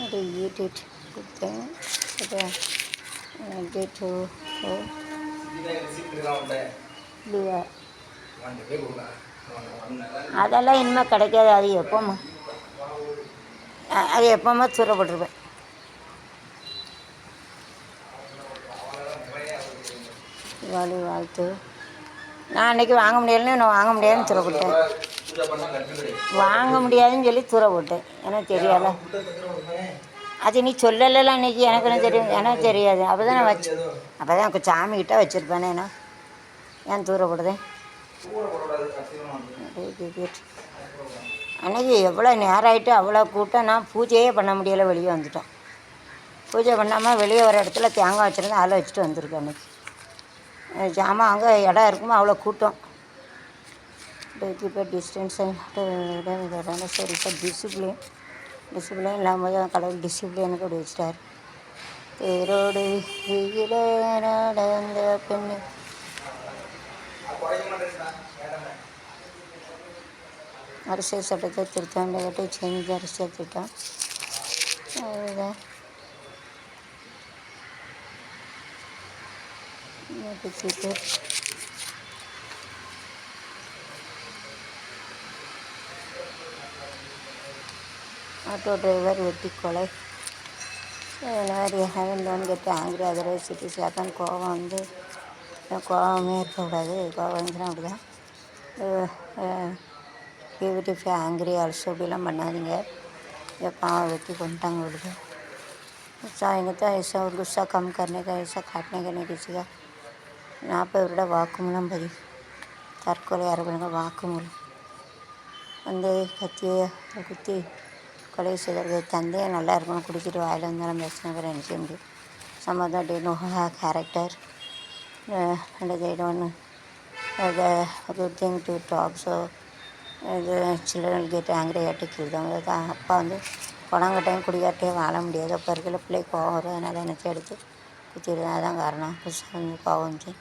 அது ஈட்டிட் கொடுத்தேன். டேட்டு இல்லையா? அதெல்லாம் இனிமேல் கிடைக்காது. அது எப்போம்மா தூரப்பட்டுருவேன். தீபாவளி வாழ்த்து. நான் அன்றைக்கி வாங்க முடியலன்னு நான் வாங்க முடியாதுன்னு தூர போட்டேன். வாங்க முடியாதுன்னு சொல்லி தூர போட்டேன். எனக்கு தெரியாத. அது நீ சொல்லலைல அன்றைக்கி. எனக்கு என்ன தெரியும்? எனக்கு தெரியாது. அப்போ தான் நான் அப்போ தான் எனக்கு சாமிக்கிட்ட வச்சுருப்பேனே. நான் ஏன் தூர போடுதேன்? அன்றைக்கி எவ்வளோ நேரம் ஆகிட்டு அவ்வளோ கூட்டம். நான் பூஜையே பண்ண முடியலை. வெளியே வந்துட்டோம். பூஜை பண்ணாமல் வெளியே ஒரு இடத்துல தேங்காய் வச்சுருந்தேன். அதில் வச்சுட்டு வந்திருக்கேன். அன்றைக்கி ஜாமான் அங்கே இடம் இருக்குமோ அவ்வளோ கூட்டம். கீப் டிஸ்டன்ஸ் சரி சார். டிசிப்ளின் இல்லாமல் தான் கடவுள் டிசிப்ளினுக்கு அப்படி வச்சிட்டார். தேரோடு வெயில நடந்த பெண்ணு அரசியல் சட்டத்தை திருத்தம் கட்டி செஞ்ச அரசியல் திட்டம். அதுதான் ஆட்டோ டிரைவர் வெட்டி கொலை. ஹேவன் கெட்டு angry otherwise it is happen. கோவம் வந்து கோவமே இருக்கக்கூடாது. கோவம் வந்துச்சுன்னா அப்படி தான். Give angry also. அப்படிலாம் பண்ணாதீங்க. பாவம் வெட்டி கொண்டுட்டாங்க. அவளுக்கு சாயங்கத்தை ஐசா ஒரு குஸ்ஸா கம் கர்னேக்கா ஐசா காட்டினே கண்ணே கிசிக்கா 40 வருட வாக்குமூலம் பதிவு. தற்கொலை அரபணுங்க வாக்குமூலம் வந்து கத்தியை குத்தி கொலை செய்தவர்கள் தந்தையை நல்லா இருக்கணும். குடிச்சிட்டு வாயில் வந்தாலும் பேசின பேர் என்ன செய்ய முடியும்? சம்மதம் they no character and they don't good thing to talk. So இது சில்ட்ரன் கெட் ஆங்கிரி ஆட்டி கில்தான். அதான் அப்பா வந்து பணங்கட்டையும் குடிக்காட்டையே வாழ முடியாது. அப்போ இருக்கிற பிள்ளை கோவம் வரும். அதனால் என்னத்தை எடுத்து குத்திடுதான். அதான் காரணம். புதுசாக வந்து கோவம் வந்துச்சு.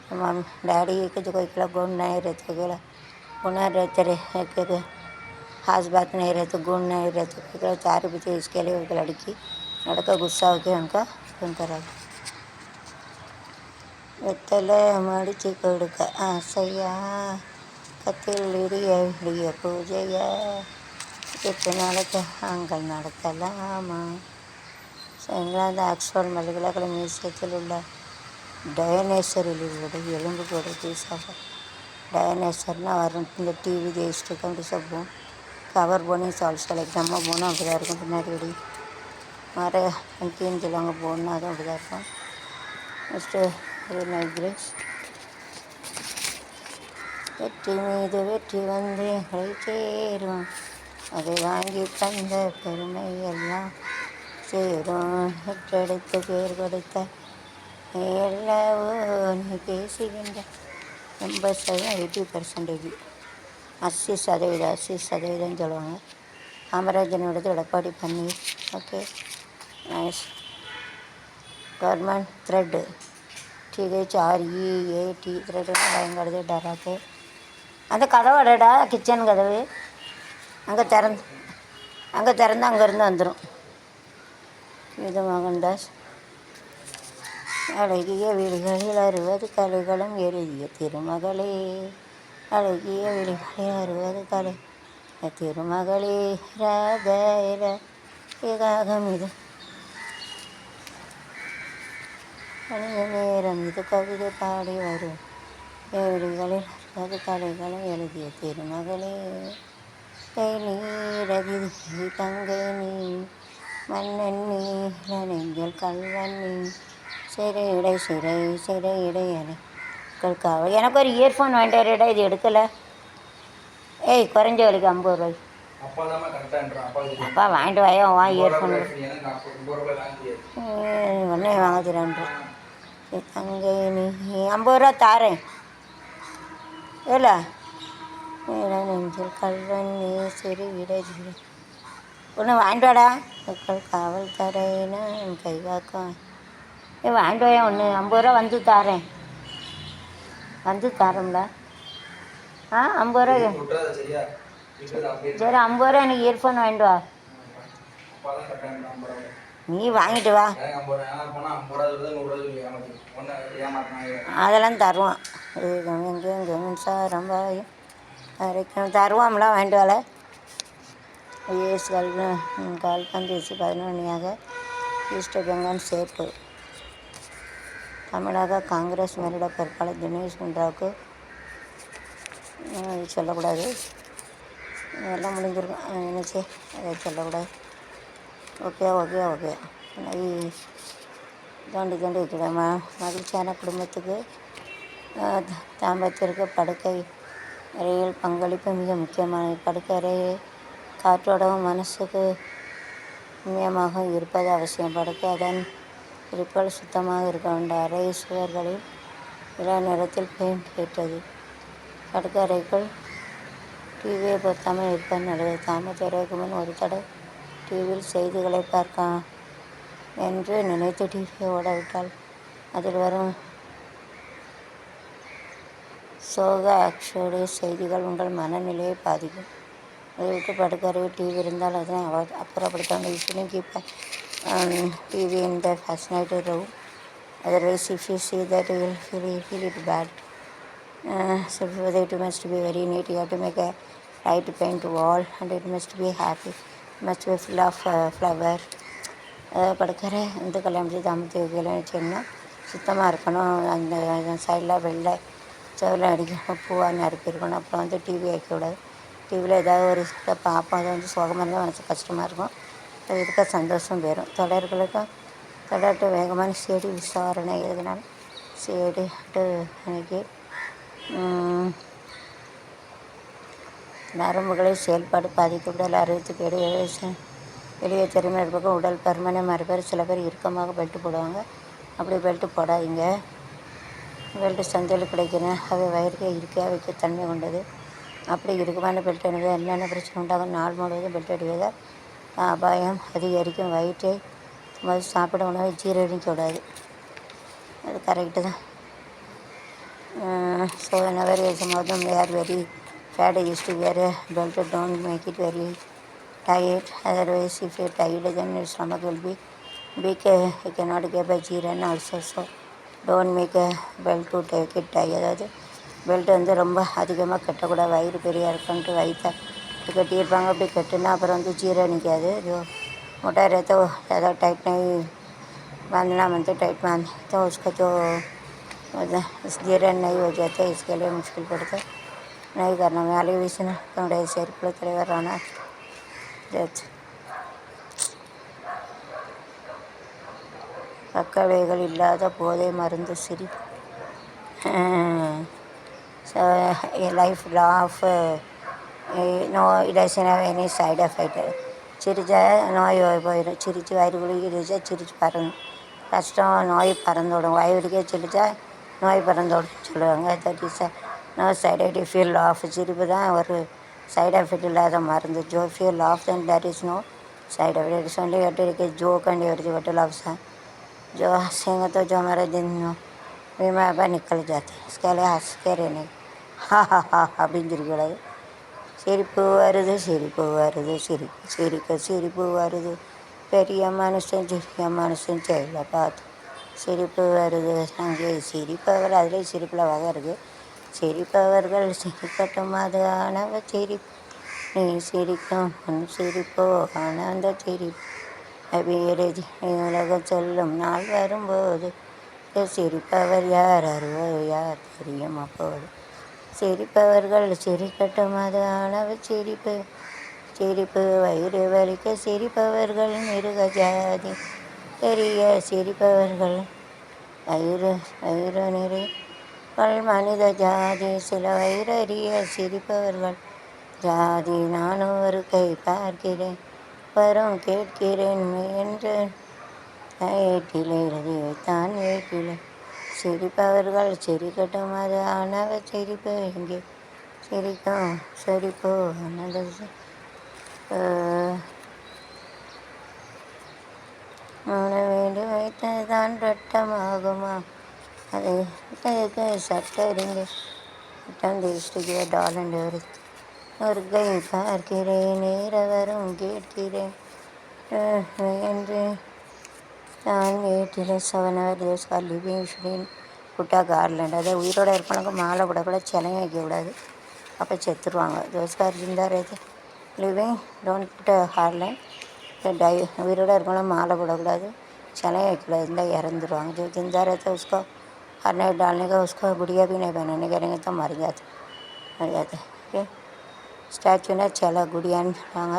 मम्मी डैडी जो कोई क्लब गुण नहीं रहते गला गुना रहते रहे खास बात नहीं रहते गुण नहीं रहते चार पीछे इसके लिए एक लड़की लड़का गुस्सा होकर उनका खून करा வெத்தலை மடிச்சு கொடுக்க ஆசையா கத்தில் இடிய விடிய பூஜையா 8 நாளைக்கு ஆண்கள் நடத்தலாமா. இங்கிலாந்து ஆக்ஸ்போர்ட் பல்கலைக்கழக மியூசியத்தில் உள்ள டயனேசரில் உள்ளது எலும்பு கூட பீஸாக. டயனேசர்னால் வரும் இந்த டிவி தேய்ச்சிட்டு டிசப்பும் கவர் போனி சால்ஸ்கள் எக்ஸாமாக போனால் அப்படி தான் இருக்கும். பின்னாடி இப்படி மர கீன்னு சொல்லுவாங்க. போனால் அதுவும் அப்படி தான் இருக்கும். நெக்ஸ்ட்டு நைப்ரேஸ் வெற்றி மீது வெற்றி வந்து எங்களை சேரும். அதை வாங்கி தந்த பெருமை எல்லாம் சேரும். பெற்றெடுத்து பேர் கொடுத்த எல்லாவோ நீ பேசுகின்ற 80% 80% சொல்லுவாங்க. காமராஜனோடது Edappadi Panneer. Okay nice. Government threat THREAT த்ரெட்டுன்னா பயங்கரது டராக்கு. அந்த கதவு அடடா கிச்சன் கதவு அங்கே திறந்து அங்கேருந்து வந்துடும். இது மகன்தாஸ் அழகிய வீடுகளில் 60 கலைகளும் எழுதிய திருமகளே. அழகிய வீடுகளில் 60 கலை திருமகளே ராகம். இது மனித நேரம். இது கவிதை பாடி வரும். வீடுகளில் 60 கலைகளும் எழுதிய திருமகளே. கை நீரதி தங்கை நீ மன்னன் நீ நெஞ்சல் கல்வன் நீ சிறையிடை அலை காவல். எனக்கு ஒரு இயர்ஃபோன் வாங்கிட்டு வரடா. இது எடுக்கலை. ஏய் குறைஞ்ச வரைக்கும் 50 ரூபாய். அப்பா வாங்கிட்டு வாயா வா. இயர்ஃபோன் ஒன்றே வாங்க தரேன்றேன். தங்கை நீ 50 ரூபா தாரேன். இல்லை நெஞ்சில் கல்வன் நீ சிறையிடை ஒன்று வாங்கிட்டு வாடா. மக்கள் காவல் தரேன்னா கை வாக்கம். வாங்கிட்டு வாயா ஒன்று 50 ரூபா வந்து தாரேன். வந்து தரோம்ல. 50 ரூபா. சரி 50 ரூபா எனக்கு இயர்ஃபோன் வாங்கிட்டு வா. நீ வாங்கிட்டு வா, அதெல்லாம் தருவான். எங்கெங்க மின்சாரம் பாயும் வரைக்கும் தருவான்லாம் வாங்கிட்டு வாழ. யுஎஸ் கால்பந்து வீச்சு 11 மணியாக ஈஸ்ட் பெங்கால் சேர்ப்பு. தமிழக காங்கிரஸ் மேலிட பொறுப்பாளர் தினேஷ் குண்டாவுக்கு இது சொல்லக்கூடாது, எல்லாம் முடிஞ்சிருக்கும் நினச்சி அதை சொல்லக்கூடாது. Okay okay okay. தோண்டி வைக்கிற மகிழ்ச்சியான குடும்பத்துக்கு தாம்பத்திற்கு படுக்கை அறையில் பங்களிப்பு மிக முக்கியமானது. படுக்கை அறையை காற்றோடவும் மனசுக்கு இனியமாக இருப்பது அவசியம். படுக்கை அதன் இருப்பால் சுத்தமாக இருக்க வேண்டும். அறை சுவர்களில் இள நிறத்தில் பெயிண்ட் ஏற்றது. படுக்கை அறைக்குள் டிவியை பொருத்தாமல் இருப்பது நல்லது. தாமதத்திற்கு முன் ஒரு தடவை டிவியில் செய்திகளை பார்க்க என்று நினைத்து டிவியை ஓடவிட்டால் அதில் வரும் சோக ஆக்ஷோடைய செய்திகள் உங்கள் மனநிலையை பாதிக்கும். அதை விட்டு படுக்கறையில் டிவி இருந்தால் அதனை அப்புறப்படுத்த usually keep TV in the fascinated room. Otherwise, if you see that, you will feel it bad. So for that, it must be very neat. You have to make a light paint wall, and it must be happy. It must be full of flower. படுக்கறை இந்த கல்யாணத்து தாமத்து வைக்கலாம் வச்சோம்னா சுத்தமாக இருக்கணும். அந்த சைடில் வெள்ளை செவரில் அடிக்கணும், பூவாக நறுக்கி இருக்கணும். அப்புறம் வந்து டிவி வைக்கக்கூடாது. டிவியில் ஏதாவது ஒரு பார்ப்போம், அது வந்து சோகமாக இருந்தால் மனசு கஷ்டமாக இருக்கும். அது இருக்க சந்தோஷம் பெறும். தொடர்ட்டு வேகமான சிஐடி விசாரணை எழுதினால் சிஐடி அன்னைக்கு நரம்புகளை செயல்பாடு பாதிக்கப்படல் 67 வெளியே தெரியுமா இருப்பக்கம் உடல் பருமனை மறுபேர் சில பேர் இறுக்கமாக பெல்ட்டு போடுவாங்க. அப்படி பெல்ட்டு போடாதீங்க. பெல்ட்டு சந்தையில் கிடைக்கணும். அவை வயிறுக்கு இருக்க வைக்க தன்மை கொண்டது. அப்படி இருக்குமான பெல்ட் அணிவது என்னென்ன பிரச்சனை உண்டாகும். நாள் முழுவதும் பெல்ட் அடிவதால் அபாயம் அதிகரிக்கும். வயிற்றை சாப்பிட உணவை ஜீரணிக்க கூடாது. அது கரெக்டு தான். So whenever some of them they are very fat, used to wear a belt, don't make it very tight. Otherwise, if you tight, then your stomach will be big. You cannot get a jeeran also. So don't make a belt to take it tight. அதாவது belt வந்து ரொம்ப அதிகமாக கட்டக்கூடாது. வயிறு பெரிய இருக்குன்ட்டு வயிற்றை கட்டியிருப்பாங்க. அப்படி கட்டுனா அப்புறம் வந்து ஜீரணிக்காது. जो मोटा रहता है ज़्यादा टाइट नहीं बांधना, मतलब टाइट बांधे तो उसका जो जीरण नहीं हो जाता है, इसके लिए मुश्किल पड़ता है. नहीं करना. மேலே வீசினா தன்னுடைய செயற்குழு தலைவரான பக்கவைகள் இல்லாத போதை மருந்து சிரிப்பு. So a life law of no, it doesn't have any side effect. சிரிச்சா நோய் போயிடும். சிரித்து வயிறு குளிக்க சிரித்து பறந்து கஷ்டம் நோய் பறந்தோடும். வாய் வலிக்க சிரித்தா நோய் பறந்தோடும் சொல்லுவாங்க. That is no side effect. Fear laugh சிரிப்பு தான் ஒரு சைட் எஃபெக்ட் இல்லாத மருந்து. ஜோ fear laugh then that is no side effect. It's only एक जोक एंड एवरीथिंग लव्स हैं. जो हंसेंगे तो जो हमारे दिन बीमा पर निकल जाते हैं. इसके लिए हंस के रहने அப்படின்னு சொல்லக்கூடாது. சிரிப்பு வருது சிரிப்பு வருது சிரிப்பு வருது பெரிய மனுஷன் சிறிய மனுஷன் செயலை பார்த்து சிரிப்பு வருது. அங்கே சிரிப்பவர் அதிலே சிரிப்பில் வகை இருக்குது. சிரிப்பவர்கள் சிரிக்கட்டும், அது ஆனவ சிரிப்பு. நீ சிரிக்கும் உன் சிரிப்போ ஆனந்த சிரிப்பு. அபிரதி உலகம் சொல்லும் நாள் வரும்போது சிரிப்பவர் யார் அறுவர் யார் தெரியும் அப்போது. சிரிப்பவர்கள் சிரிக்கட்டும், அது ஆனவ சிரிப்பு. சிரிப்பு வயிறு வலிக்க சிரிப்பவர்கள் மிருக ஜாதி. பெரிய சிரிப்பவர்கள் வயிறு நிறைய மனித ஜாதி. சில வயிறறிய சிரிப்பவர்கள் ஜாதி. நானும் ஒரு கை பார்க்கிறேன் வரும் கேட்கிறேன் என்று ஏட்டிலே எழுதி வைத்தான் ஏட்டிலே. சிரிப்பவர்கள் சிரிக்கட்டும், அது ஆனவ சிரிப்பு. இங்கே சிரிக்கும் சிரிப்போ ஆனது. வேண்டி வைத்ததுதான் ரட்டமாகுமா? அதை சட்டறிந்து சட்டம் தேஷ்டிக்க டாலண்ட் ஒரு கை பார்க்கிறேன் நேர வரும் கேட்கிறேன் என்று நான் வீட்டில் 7 hours those are living shouldn't put a garland. அதை உயிரோடு இருப்பவனுக்கு மாலை போடக்கூடாது, சிலையும் வைக்கக்கூடாது, அப்போ செத்துருவாங்க. those are ஜிந்தா ரேது living don't put a garland. உயிரோடு இருக்கவங்களும் மாலை போடக்கூடாது, சிலையும் வைக்கக்கூடாது, இருந்தால் இறந்துருவாங்க. जो जिंदा रहता है उसको हर नाइट डालने का उसको गुड़िया भी नहीं पहनाने करेंगे तो मर जाते. ओके ஸ்டாச்சுனா சிலை, குடியான்னு சொல்லுவாங்க.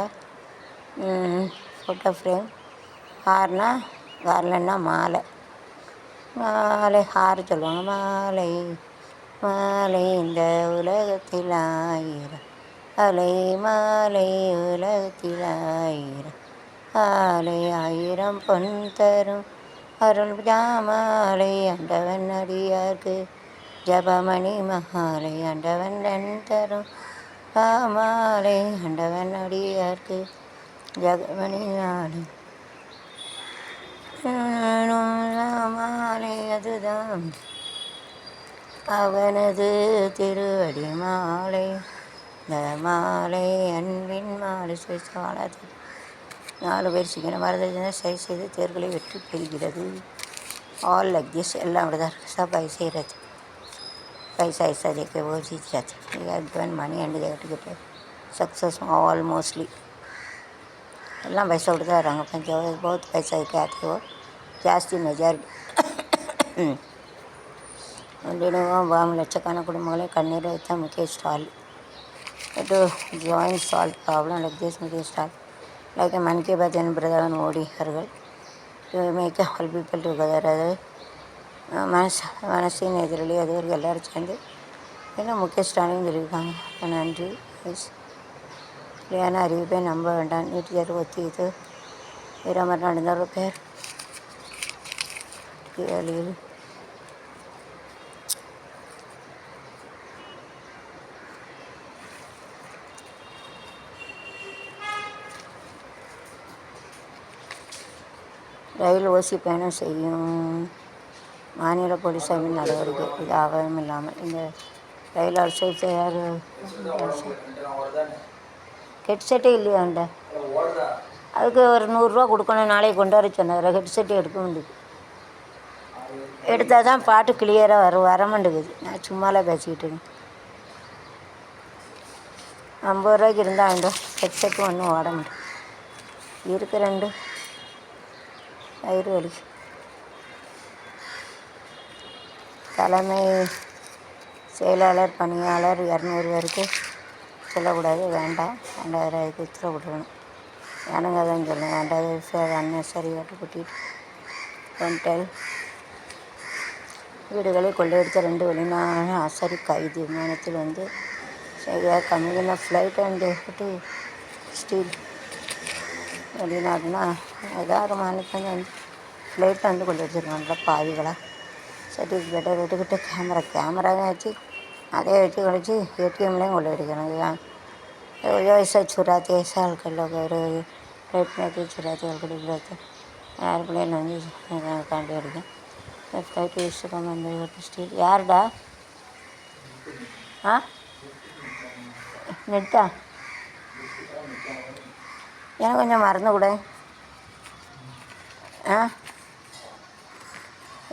Photo frame. ஹார்னா கார்லன்னா மாலை. மாலை ஹார் சொல்லுவாங்க. மாலை மாலை இந்த உலகத்தில் ஆயிரம் அலை, மாலை உலகத்தில் ஆயிரம் ஆலை, 1000 பொன் தரும் அருள் ஜாமாலை, ஆண்டவன் அடியார்க்கு ஜபமணி மாலை, ஆண்டவன் தரும் பாமாலை, ஆண்டவன் அடியார்க்கு ஜபமணி மாலை. மாலை அதுதான் அவனது திருவடி மாலை, இந்த மாலை அன்பின் மாலை. சுவிசாலது 4 பேர் சீக்கிரம் வரது சரி செய்து தேர்களை வெற்றி பெறுகிறது. All like this. எல்லாம் அப்படி தான் இருக்குது. सब ऐसे ही रहते, पैसा ऐसा दे के वो जीत जाते. Given money and they to get success all mostly. எல்லாம் பைசா கொடுத்து தான் வராங்க. பஞ்சாब बहुत पैसा के आते हो, ಜಾಸ್ತಿ ಮೆಜಾರಿಟಿ. ಒಂದಿನ ಲಕ್ಷಕನ ಕುಟುಂಬಗಳೇ ಕಣ್ಣೀರು ಇತ್ತ Mukesh Stalin. to join solve problem like this Mukesh Stalin, like a man ki baat and brother and Modi hergal to make all people together. மனசின் எதிரொலி அது ஒரு எல்லோரும் சேர்ந்து ஏன்னா முகேஷ் ஸ்டாலின் சொல்லியிருக்காங்க. நன்றி. இல்லையான அறிவிப்பை நம்ப வேண்டாம். நீட் தேர்வு ஒத்தியது. வீரமர் நடந்தார் பேர் வேலையில் ரயில் ஓசி பயணம் செய்யும் மாநில போலீஸ் அமைப்பின் நடவடிக்கை. இது ஆவணம் இல்லாமல் இந்த ரயில் அரசு யார் ஹெட்செட்டே இல்லையாண்ட, அதுக்கு ஒரு 100 ரூபா கொடுக்கணும். நாளைக்கு கொண்டு வர சொன்னார். ஹெட்செட்டு எடுக்க முடியுது, எடுத்தால் தான் பாட்டு கிளியராக வர மாட்டேங்குது. நான் சும்மாலாம் பேசிக்கிட்டு இருக்கேன். 50 ரூபாய்க்கு இருந்தால் ஆண்டோ ஹெட்செட்டு ஒன்றும் ஓட முடியும். இருக்கு 2 வயிறு வலி. தலைமை செயலாளர் பணியாளர் 200 பேருக்கு சொல்லக்கூடாது. வேண்டாம், 2000 உத்தரவிடணும். எனங்க தான் சொல்லுவேன். 2000 அன்னெசரி ஓட்டு கூட்டிகிட்டு ரெண்டல் வீடுகளை கொள்ளையடித்த 2 வெளிநாடு ஆசாரி கைது. விமானத்தில் வந்து சரியாக கம்மியான ஃப்ளைட் அண்டு ஸ்டீல். வெளிநாடுனா ஏதாவது மாநிலத்தில் வந்து ஃப்ளைட்டை வந்து கொள்ளையடிச்சிருக்காங்க பாவிகளா. சர்டிஃபிகேட்டை எடுத்துக்கிட்டு கேமராவே வச்சு அதே வச்சு கழிச்சு ஏடிஎம்லேயும் கொள்ளையடிக்கணும். वैसा चुराते साल कर लोग और फ्लाइट में भी चुराते और एयरप्लेन வந்து காண்டி அடிக்கும். ஃப்ளைட் யூஸ் வந்து ஸ்டீல். யாருடா? நெட்டா? எனக்கு கொஞ்சம் மறந்து கூட.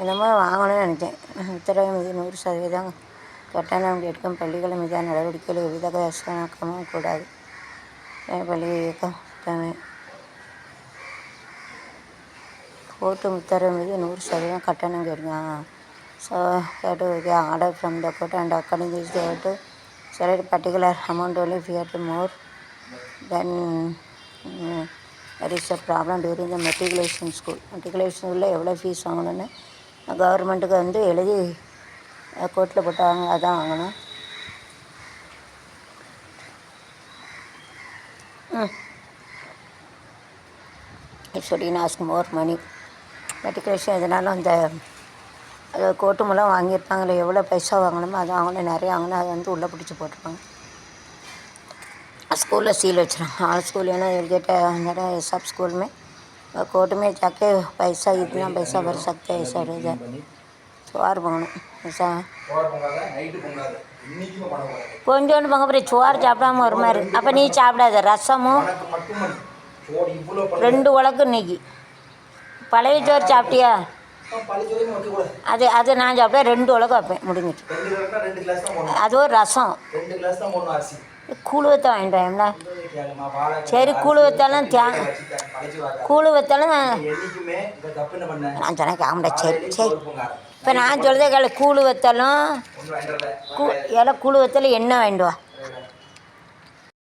என்னமோ வாங்கணும்னு நினச்சேன். உத்தரவு மீது 100% கட்டணம் கேட்கும் பள்ளிகள் மீதான நடவடிக்கைகள் எவ்வித கசனக்கமும் கூடாது. பள்ளி இயக்கம் கோர்ட்டு உத்தரவு மீது 100% கட்டணம் கேட்கும். So order from the court and according this they have to select particular amount only if you have to more then there is a problem during the matriculation school. matriculation ஸ்கூலில் எவ்வளோ fees வாங்கணுன்னு கவர்மெண்ட்டுக்கு வந்து எழுதி கோர்ட்டில் போட்டாங்க. அதான் வாங்கணும். It's ask more money. Matriculation எதனாலும் அந்த அது கோர்ட்டு மூலம் வாங்கியிருப்பாங்களே, எவ்வளோ பைசா வாங்கணுமோ அது வாங்கணும். நிறைய வாங்கினா அதை வந்து உள்ளே பிடிச்சி போட்டிருப்பாங்க. ஸ்கூலில் சீல் வச்சுருவாங்க. ஆல் ஸ்कूल है ना गेट अंदर सब स्कूल में कोर्ट में जाके पैसा इतना पैसा भर सकते हैं ऐसा रहेगा. சோறு பொங்கணும். கொஞ்சோண்டு பொங்க போய் சோறு சாப்பிடாம ஒரு மாதிரி. அப்போ நீ சாப்பிடாத. ரசமும் சோறு இவ்வளோ 2 உலக்கு இன்னைக்கு. பழைய சோறு சாப்பிட்டியா? பழிச்சோதையும் வைக்கக்கூடாது. அது நான் சாப்பிட்டேன் 2 உலக்கு வைப்பேன் முடிஞ்சிட்டு. 2 கிலோனா 2 கிளாஸ் தான் போடணும். அது ஒரு ரசம். 2 கிளாஸ் தான் போடணும் அரிசி. கூழ் வத்த வாங்கிட்டு வாங்கல. கேளுமா வாழை சரி கூழ் வத்தாலும் கூழ் வத்தாலும் என்னைக்குமே இந்த தப்பு என்ன பண்ண நான் சொன்னேன் காமெண்டா. சரி சரி சோறு பொங்காது. இப்போ நான் சொல்கிறதே கேளு. கூழ் வத்தாலும் ஒன்றும் வேண்டல. கூழ் வத்தலும் எண்ணெய் வாங்கிட்டு வா.